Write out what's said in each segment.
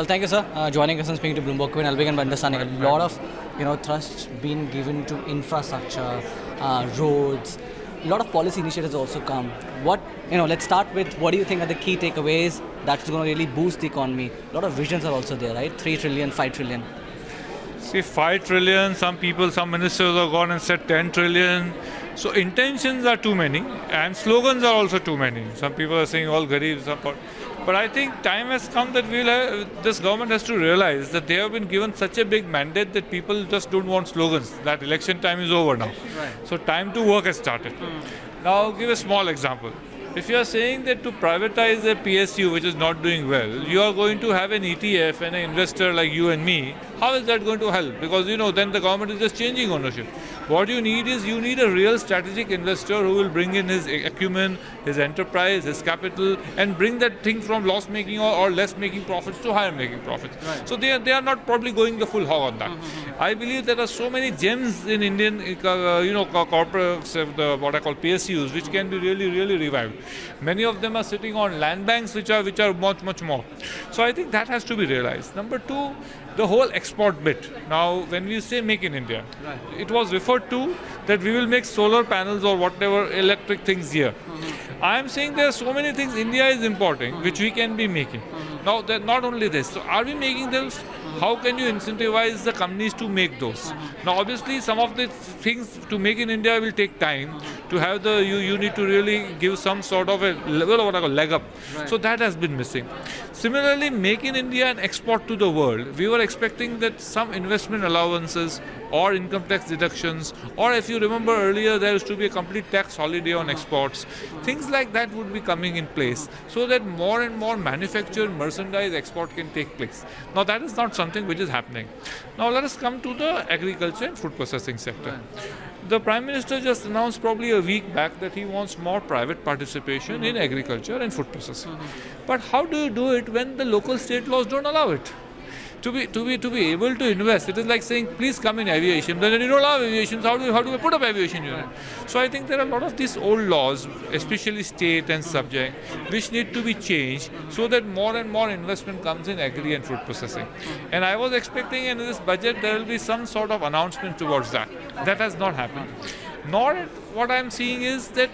Well, thank you, sir, joining us and speaking to Bloomberg Queen. I'll begin by understanding a lot of, thrust being given to infrastructure, roads. A lot of policy initiatives also come. Let's start with what do you think are the key takeaways that's going to really boost the economy? A lot of visions are also there, right? 3 trillion, 5 trillion. See, 5 trillion, some ministers have gone and said 10 trillion. So intentions are too many and slogans are also too many. Some people are saying all Garib support. But I think time has come that this government has to realize that they have been given such a big mandate that people just don't want slogans. That election time is over now. Right. So time to work has started. Now I'll give a small example. If you are saying that to privatize a PSU which is not doing well, you are going to have an ETF and an investor like you and me, how is that going to help? Because then the government is just changing ownership. What you need is a real strategic investor who will bring in his acumen, his enterprise, his capital, and bring that thing from loss making or less making profits to higher making profits. Right. So they are not probably going the full hog on that. I believe there are so many gems in Indian corporates, what I call PSUs, which can be really revived. Many of them are sitting on land banks which are much more. So I think that has to be realized. Number two, the whole export bit. Now, when we say make in India, right, it was referred to that we will make solar panels or whatever electric things here. I am saying there are so many things India is importing which we can be making. Now, not only this. So, are we making those? How can you incentivize the companies to make those? Now, obviously, some of the things to make in India will take time. To have you need to really give some sort of a level of what I call leg up. Right. So that has been missing. Similarly, make in India and export to the world. We were expecting that some investment allowances or income tax deductions, or if you remember earlier, there used to be a complete tax holiday on exports. Things like that would be coming in place so that more and more manufactured merchandise export can take place. Now that is not something which is happening. Now let us come to the agriculture and food processing sector. The Prime Minister just announced probably a week back that he wants more private participation in agriculture and food processing. But how do you do it when the local state laws don't allow it? To be able to invest, it is like saying, please come in aviation. Then you don't allow aviation, so how do we put up aviation unit? So I think there are a lot of these old laws, especially state and subject, which need to be changed so that more and more investment comes in agri and food processing. And I was expecting in this budget there will be some sort of announcement towards that. That has not happened. Nor what I am seeing is that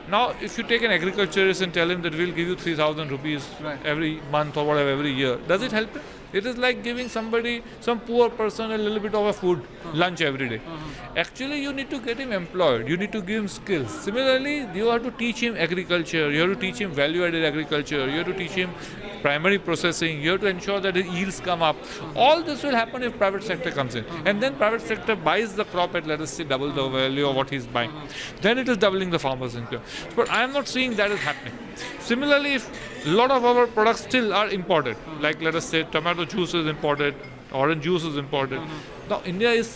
now, if you take an agriculturist and tell him that we'll give you 3,000 rupees every month or whatever, every year, does it help him? It is like giving somebody, some poor person, a little bit of a food, lunch every day. Actually, you need to get him employed. You need to give him skills. Similarly, you have to teach him agriculture. You have to teach him value-added agriculture. You have to teach him primary processing. You have to ensure that his yields come up. All this will happen if private sector comes in. And then private sector buys the crop at, let us say, double the value of what he's buying. Then it is doubling the farmer's income. But I am not seeing that is happening. Similarly, if a lot of our products still are imported, like let us say tomato juice is imported, orange juice is imported. Now India is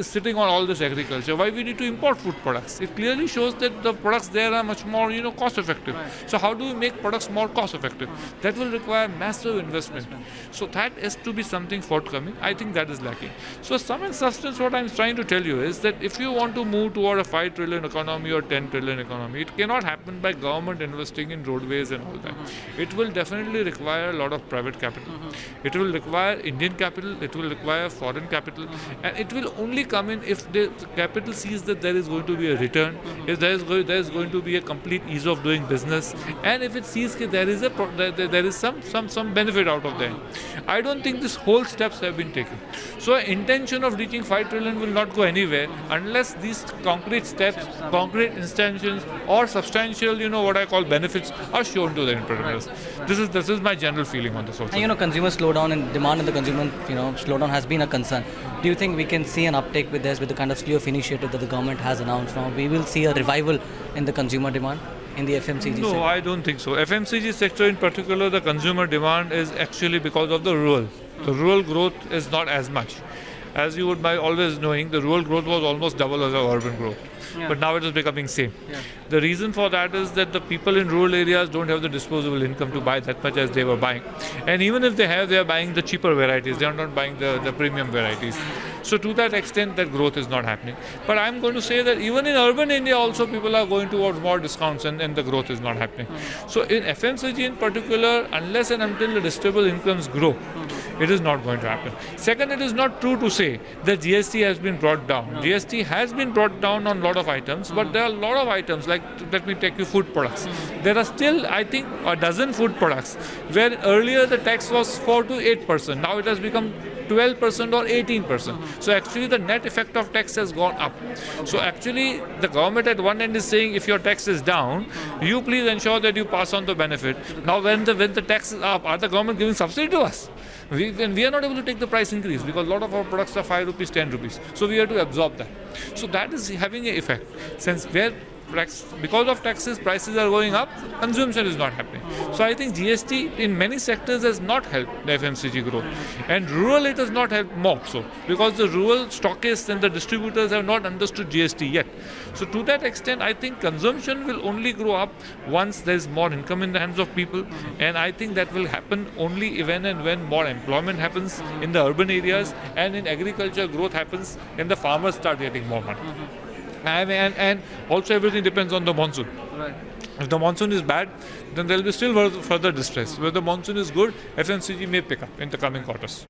sitting on all this agriculture. Why we need to import food products? It clearly shows that the products there are much more cost effective. Right. So how do we make products more cost effective? That will require massive investment. So that has to be something forthcoming. I think that is lacking. So sum and substance, what I'm trying to tell you is that if you want to move toward a 5 trillion economy or 10 trillion economy, it cannot happen by government investing in roadways and all that. It will definitely require a lot of private capital. It will require Indian capital. It will require foreign capital. And it will only come in if the capital sees that there is going to be a return, if there is going to be a complete ease of doing business, and if it sees that there is some benefit out of that. I don't think these whole steps have been taken. So intention of reaching 5 trillion will not go anywhere unless these concrete steps, concrete instances or substantial, what I call benefits are shown to the entrepreneurs. Right. This is my general feeling on this also. And consumer slowdown and demand in the consumer slowdown has been a concern. Do you think we can see an uptake with this, with the kind of slew of initiative that the government has announced now? We will see a revival in the consumer demand in the FMCG sector? No, I don't think so. FMCG sector in particular, the consumer demand is actually because of the rural. The rural growth is not as much. As you would by always knowing, the rural growth was almost double as the urban growth. Yeah. But now it is becoming same. Yeah. The reason for that is that the people in rural areas don't have the disposable income to buy that much as they were buying. And even if they have, they are buying the cheaper varieties. They are not buying the premium varieties. So to that extent, that growth is not happening. But I'm going to say that even in urban India also people are going towards more discounts and the growth is not happening. So in FMCG in particular, unless and until the distributable incomes grow, it is not going to happen. Second, it is not true to say that GST has been brought down. GST has been brought down on a lot of items, but there are a lot of items, like let me take you food products. There are still, I think, a dozen food products where earlier the tax was 4 to 8%. Now it has become 12% or 18%. So actually the net effect of tax has gone up. So actually the government at one end is saying if your tax is down, you please ensure that you pass on the benefit. Now when the tax is up, are the government giving subsidy to us? We are not able to take the price increase because a lot of our products are 5 rupees, 10 rupees. So we have to absorb that. So that is having an effect. Since because of taxes, prices are going up, consumption is not happening. So I think GST in many sectors has not helped the FMCG growth. And rural it has not helped more so, because the rural stockists and the distributors have not understood GST yet. So to that extent, I think consumption will only grow up once there is more income in the hands of people. And I think that will happen only when and when more employment happens in the urban areas, and in agriculture growth happens and the farmers start getting more money. And also everything depends on the monsoon. Right. If the monsoon is bad, then there will be still further distress. Where the monsoon is good, FMCG may pick up in the coming quarters.